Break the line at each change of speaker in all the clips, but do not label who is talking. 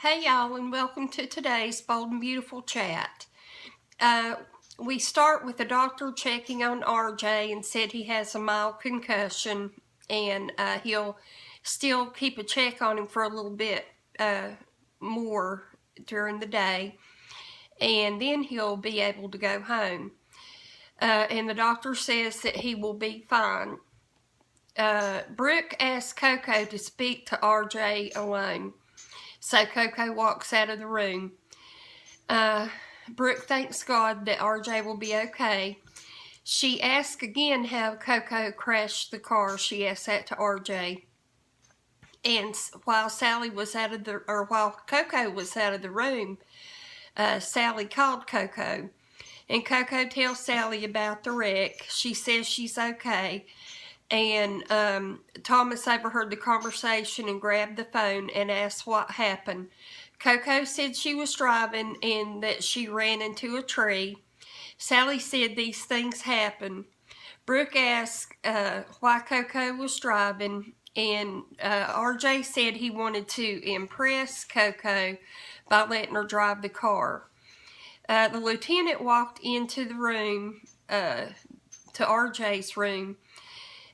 Hey y'all, and welcome to today's Bold and Beautiful Chat. We start with the doctor checking on RJ and said he has a mild concussion, and he'll still keep a check on him for a little bit more during the day, and then he'll be able to go home. And the doctor says that he will be fine. Brooke asks Coco to speak to RJ alone. So Coco walks out of the room. Brooke thanks God that RJ will be okay. She asks again how Coco crashed the car. She asks that to RJ. And while Coco was out of the room, Sally called Coco. And Coco tells Sally about the wreck. She says she's okay. And Thomas overheard the conversation and grabbed the phone and asked what happened. Coco said she was driving and that she ran into a tree. Sally said these things happen. Brooke asked why Coco was driving, and RJ said he wanted to impress Coco by letting her drive the car. The lieutenant walked into the room, to RJ's room,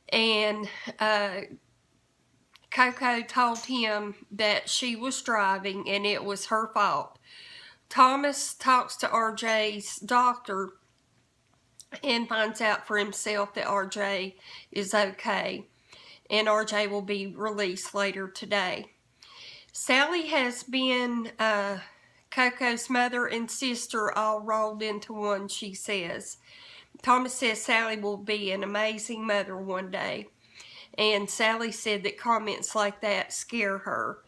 and Coco told him that she was driving and it was her fault. Thomas talks to RJ's doctor and finds out for himself that RJ is okay, and RJ will be released later today. Sally has been Coco's mother and sister all rolled into one, she says. Thomas says Sally will be an amazing mother one day. And Sally said that comments like that scare her.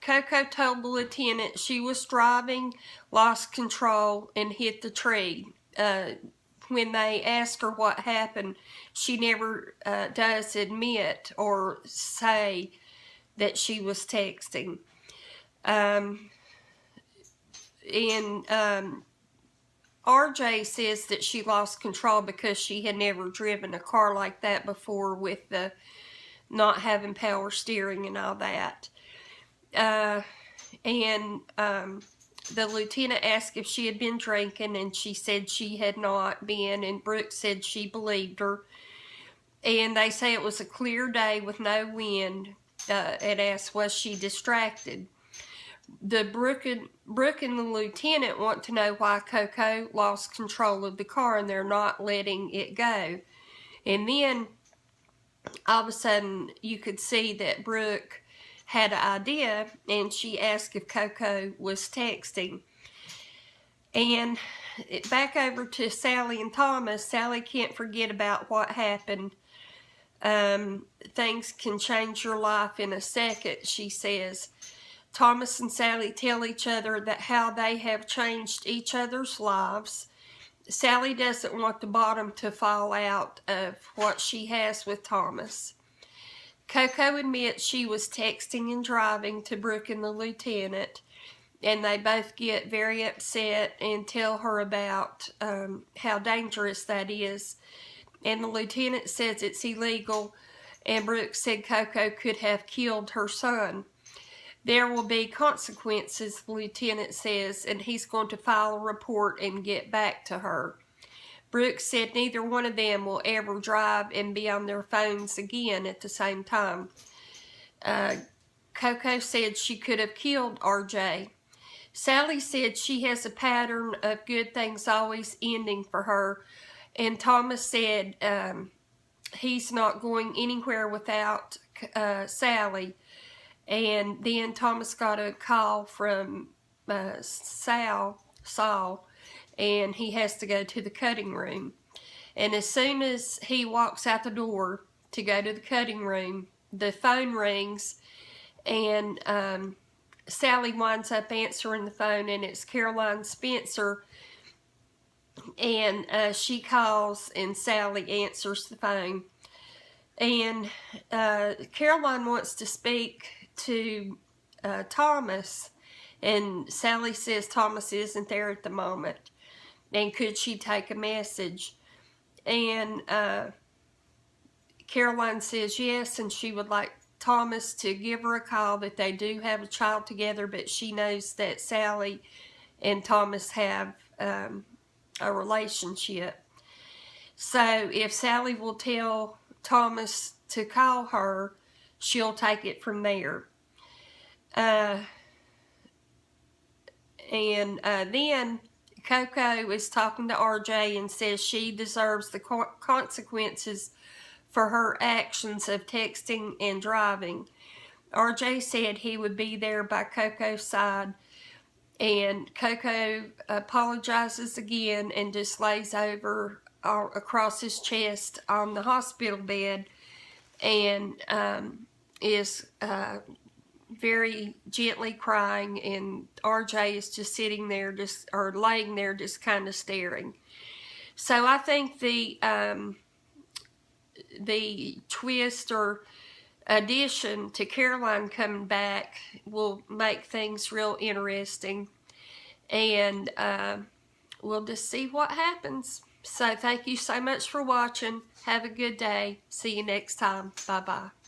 Coco told the lieutenant she was driving, lost control, and hit the tree. When they asked her what happened, she never does admit or say that she was texting. RJ says that she lost control because she had never driven a car like that before, with the not having power steering and all that. The lieutenant asked if she had been drinking, and she said she had not been, and Brooke said she believed her. And they say it was a clear day with no wind, and asked was she distracted. Brooke and the lieutenant want to know why Coco lost control of the car and they're not letting it go. And then all of a sudden you could see that Brooke had an idea, and she asked if Coco was texting. And back over to Sally and Thomas. Sally can't forget about what happened. Things can change your life in a second, she says. Thomas and Sally tell each other that how they have changed each other's lives. Sally doesn't want the bottom to fall out of what she has with Thomas. Coco admits she was texting and driving to Brooke and the lieutenant, and they both get very upset and tell her about how dangerous that is. And the lieutenant says it's illegal, and Brooke said Coco could have killed her son. There will be consequences, the lieutenant says, and he's going to file a report and get back to her. Brooke said neither one of them will ever drive and be on their phones again at the same time. Coco said she could have killed RJ. Sally said she has a pattern of good things always ending for her, and Thomas said he's not going anywhere without Sally. And then Thomas got a call from Saul, and he has to go to the cutting room. And as soon as he walks out the door to go to the cutting room, the phone rings, and Sally winds up answering the phone, and it's Caroline Spencer. And she calls, and Sally answers the phone. And Caroline wants to speak to Thomas, and Sally says Thomas isn't there at the moment, and could she take a message? And Caroline says yes, and she would like Thomas to give her a call that they do have a child together, but she knows that Sally and Thomas have a relationship. So if Sally will tell Thomas to call her, she'll take it from there. Then Coco is talking to RJ and says she deserves the consequences for her actions of texting and driving. RJ said he would be there by Coco's side, and Coco apologizes again and just lays over across his chest on the hospital bed and is very gently crying, and RJ is just sitting there or laying there just kind of staring. So I think the twist or addition to Caroline coming back will make things real interesting, and we'll just see what happens. So thank you so much for watching. Have a good day. See you next time. Bye-bye.